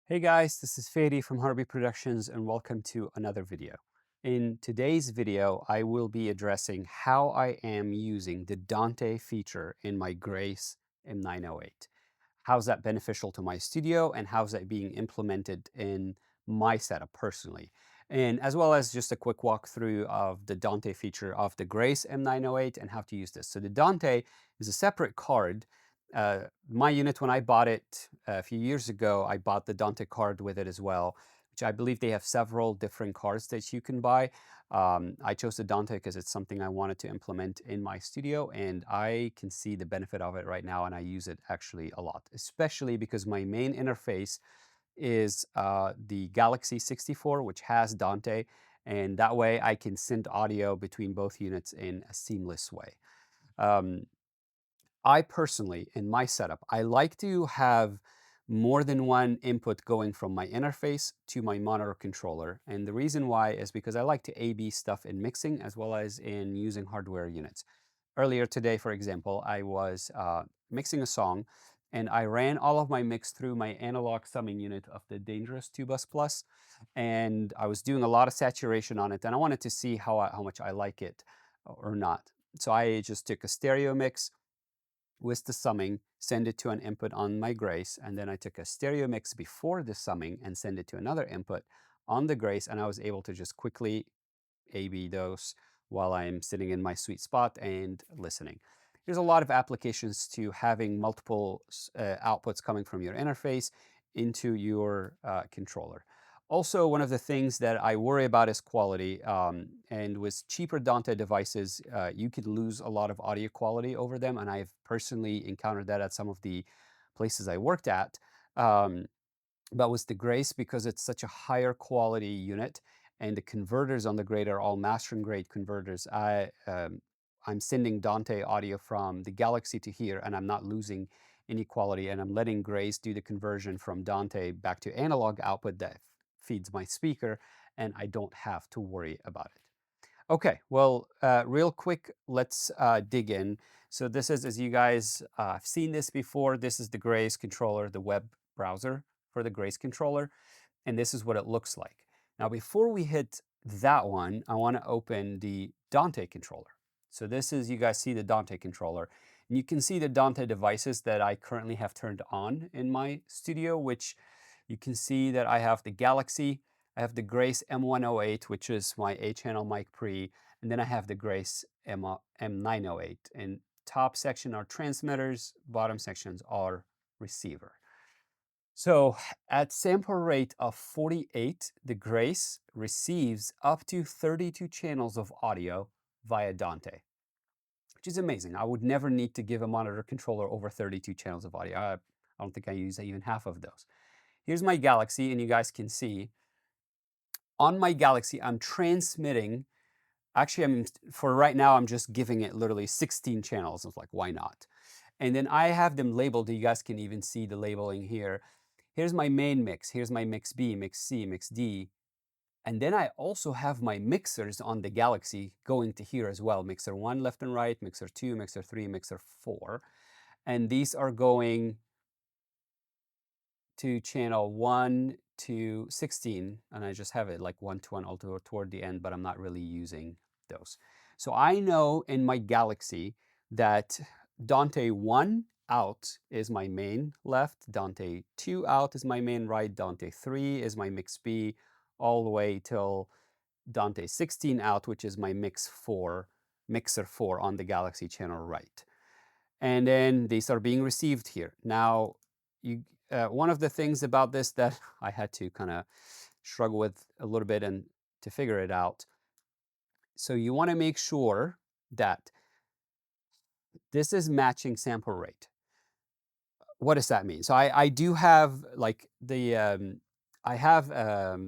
Hey guys, this is Fady from Harvey Productions and welcome to another video. In today's video, I will be addressing how I am using the Dante feature in my Grace M908. How's that beneficial to my studio and how's that being implemented in my setup personally? And as well as just a quick walkthrough of the Dante feature of the Grace M908 and how to use this. So the Dante is a separate card. My unit, when I bought it a few years ago, I bought the Dante card with it as well, which I believe they have several different cards that you can buy. I chose the Dante because it's something I wanted to implement in my studio, and I can see the benefit of it right now, and I use it actually a lot, especially because my main interface is the Galaxy 64, which has Dante, and that way I can send audio between both units in a seamless way. Um, I personally, in my setup, I like to have more than one input going from my interface to my monitor controller. And the reason why is because I like to A/B stuff in mixing as well as in using hardware units. Earlier today, for example, I was mixing a song and I ran all of my mix through my analog summing unit of the Dangerous 2 Bus Plus, and I was doing a lot of saturation on it, and I wanted to see how much I like it or not. So I just took a stereo mix with the summing, send it to an input on my Grace, and then I took a stereo mix before the summing and send it to another input on the Grace, and I was able to just quickly A/B those while I'm sitting in my sweet spot and listening. There's a lot of applications to having multiple outputs coming from your interface into your controller. Also, one of the things that I worry about is quality. And with cheaper Dante devices, you could lose a lot of audio quality over them. And I've personally encountered that at some of the places I worked at. Um, but with the Grace, because it's such a higher quality unit and the converters on the grade are all mastering grade converters, I'm sending Dante audio from the Galaxy to here and I'm not losing any quality, and I'm letting Grace do the conversion from Dante back to analog output that feeds my speaker, and I don't have to worry about it. Okay, well, real quick, let's dig in. So this is, as you guys have seen this before, this is the Grace controller, the web browser for the Grace controller, and this is what it looks like. Now, before we hit that one, I want to open the Dante controller. So this is, you guys see the Dante controller, and you can see the Dante devices that I currently have turned on in my studio, which you can see that I have the Galaxy, I have the Grace M108, which is my 8-channel mic pre, and then I have the Grace M908. And top section are transmitters, bottom sections are receiver. So at sample rate of 48, the Grace receives up to 32 channels of audio via Dante, which is amazing. I would never need to give a monitor controller over 32 channels of audio. I don't think I use even half of those. Here's my Galaxy, and you guys can see on my Galaxy, I'm transmitting. Actually, for right now, I'm just giving it literally 16 channels. I was like, why not? And then I have them labeled. You guys can even see the labeling here. Here's my main mix. Here's my mix B, mix C, mix D. And then I also have my mixers on the Galaxy going to here as well. Mixer 1 left and right, mixer 2, mixer 3, mixer 4. And these are going to channel 1 to 16, and I just have it like 1 to 1 all toward the end, but I'm not really using those. So I know in my Galaxy that Dante 1 out is my main left, Dante 2 out is my main right, Dante 3 is my mix B, all the way till Dante 16 out, which is my mixer 4 on the Galaxy channel right. And then these are being received here. Now, one of the things about this that I had to kind of struggle with a little bit and to figure it out. So you want to make sure that this is matching sample rate. What does that mean? So I do have like I have a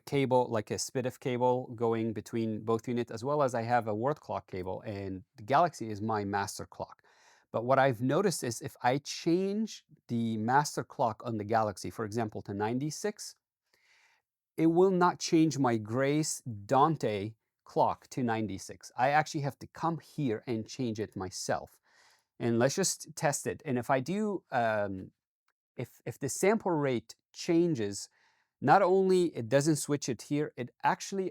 cable, like a SPDIF cable going between both units, as well as I have a word clock cable, and the Galaxy is my master clock. But what I've noticed is if I change the master clock on the Galaxy, for example, to 96, it will not change my Grace Dante clock to 96. I actually have to come here and change it myself. And let's just test it. And if I do, if the sample rate changes. Not only it doesn't switch it here, it actually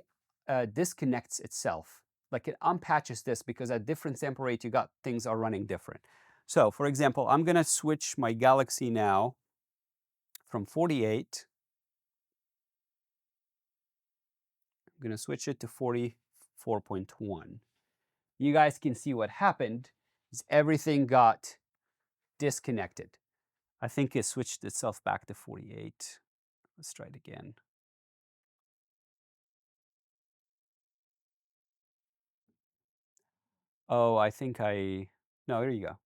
disconnects itself. Like it unpatches this because at different sample rate, you got things are running different. So for example, I'm gonna switch my Galaxy now from 48. I'm gonna switch it to 44.1. You guys can see what happened is everything got disconnected. I think it switched itself back to 48. Let's try it again. Oh, I think no, there you go.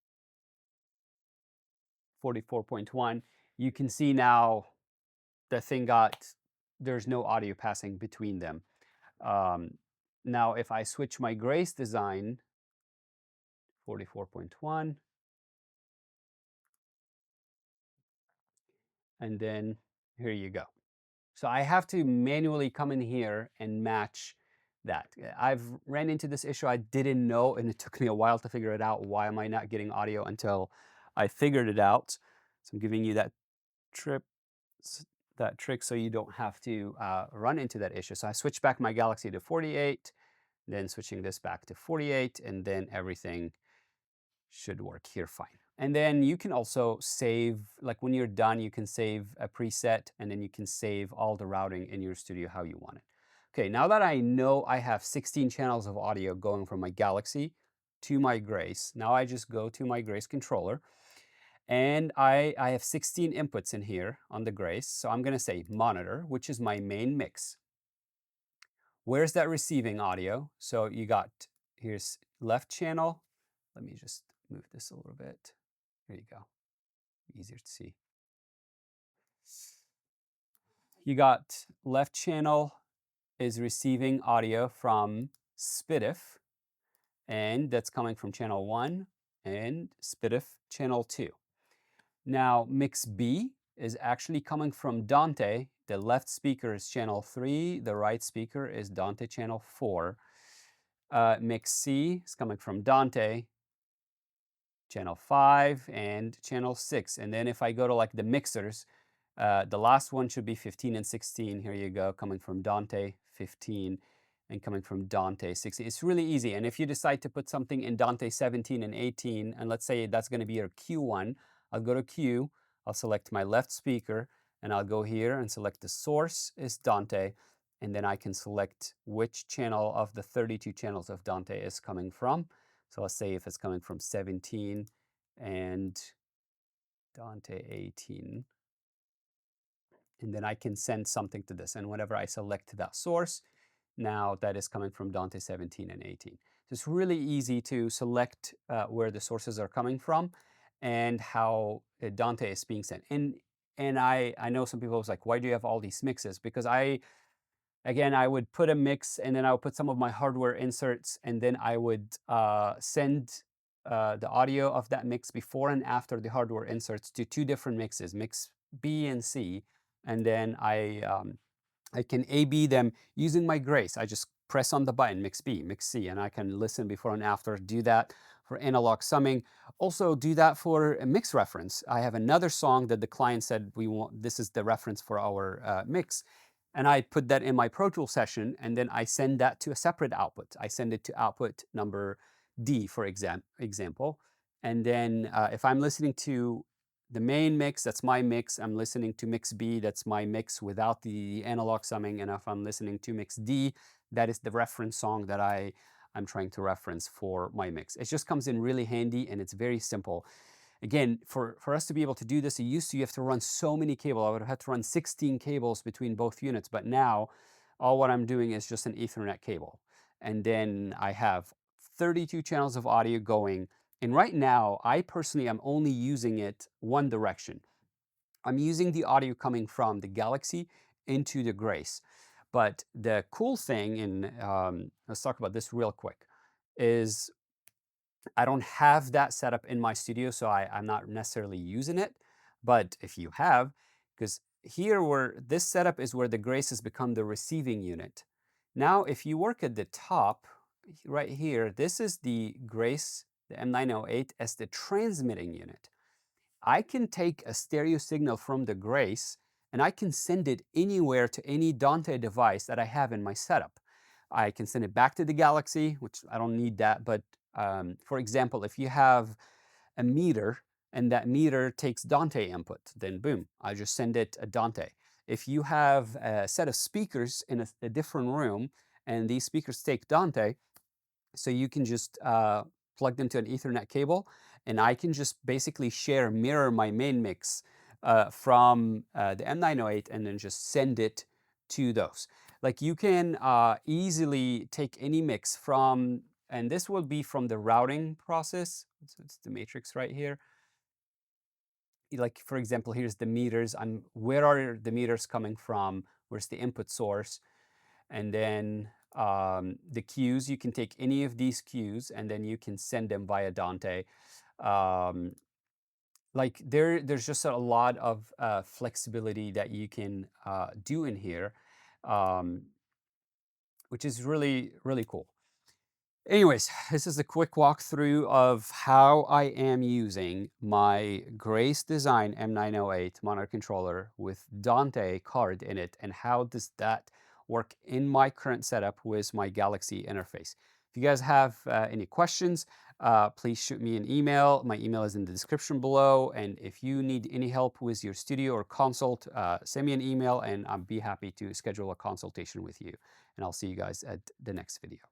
44.1. You can see now the thing there's no audio passing between them. Um, Now, if I switch my Grace design, 44.1, and then here you go. So I have to manually come in here and match that. I've ran into this issue I didn't know, and it took me a while to figure it out. Why am I not getting audio until I figured it out? So I'm giving you trip, that trick so you don't have to run into that issue. So I switched back my Galaxy to 48, then switching this back to 48, and then everything should work here fine. And then you can also save, like when you're done, you can save a preset and then you can save all the routing in your studio how you want it. Okay, now that I know I have 16 channels of audio going from my Galaxy to my Grace, now I just go to my Grace controller and I have 16 inputs in here on the Grace. So I'm gonna say monitor, which is my main mix. Where's that receiving audio? So you got, here's left channel. Let me just move this a little bit. There you go, easier to see. You got left channel is receiving audio from SPDIF, and that's coming from channel 1 and SPDIF channel 2. Now, mix B is actually coming from Dante. The left speaker is channel 3, the right speaker is Dante channel 4. Mix C is coming from Dante, channel 5 and channel 6. And then if I go to like the mixers, the last one should be 15 and 16. Here you go, coming from Dante 15 and coming from Dante 16. It's really easy. And if you decide to put something in Dante 17 and 18, and let's say that's going to be your Q1, I'll go to Q, I'll select my left speaker, and I'll go here and select the source is Dante, and then I can select which channel of the 32 channels of Dante is coming from. So let's say if it's coming from 17 and Dante 18, and then I can send something to this. And whenever I select that source, now that is coming from Dante 17 and 18. So it's really easy to select where the sources are coming from and how Dante is being sent. And I know some people was like, why do you have all these mixes? Because again, I would put a mix and then I would put some of my hardware inserts and then I would send the audio of that mix before and after the hardware inserts to two different mixes, mix B and C. And then I can A/B them using my Grace. I just press on the button, mix B, mix C, and I can listen before and after, do that for analog summing. Also do that for a mix reference. I have another song that the client said, this is the reference for our mix. And I put that in my Pro Tools session, and then I send that to a separate output. I send it to output number D, for example. And then if I'm listening to the main mix, that's my mix. I'm listening to mix B, that's my mix without the analog summing. And if I'm listening to mix D, that is the reference song that I'm trying to reference for my mix. It just comes in really handy and it's very simple. Again, for us to be able to do this, you have to run so many cables. I would have had to run 16 cables between both units, but now all what I'm doing is just an Ethernet cable. And then I have 32 channels of audio going. And right now, I personally am only using it one direction. I'm using the audio coming from the Galaxy into the Grace. But the cool thing, and let's talk about this real quick, is I don't have that set up in my studio, so I'm not necessarily using it. But if you have, because here where this setup is where the Grace has become the receiving unit. Now, if you work at the top, right here, this is the Grace, the m908 as the transmitting unit. I can take a stereo signal from the Grace and I can send it anywhere to any Dante device that I have in my setup. I can send it back to the Galaxy, which I don't need that, but for example, if you have a meter and that meter takes Dante input, then boom, I just send it a Dante. If you have a set of speakers in a different room and these speakers take Dante, so you can just plug them to an Ethernet cable, and I can just basically mirror my main mix from the m908 and then just send it to those. Like you can easily take any mix from, and this will be from the routing process. So it's the matrix right here. Like for example, here's the meters. Where are the meters coming from? Where's the input source? And then the queues, you can take any of these queues and then you can send them via Dante. Um, like there's just a lot of flexibility that you can do in here, um, which is really, really cool. Anyways, this is a quick walkthrough of how I am using my Grace Design M908 monitor controller with Dante card in it, and how does that work in my current setup with my Galaxy interface. If you guys have any questions, please shoot me an email. My email is in the description below, and if you need any help with your studio or consult, send me an email and I'll be happy to schedule a consultation with you. And I'll see you guys at the next video.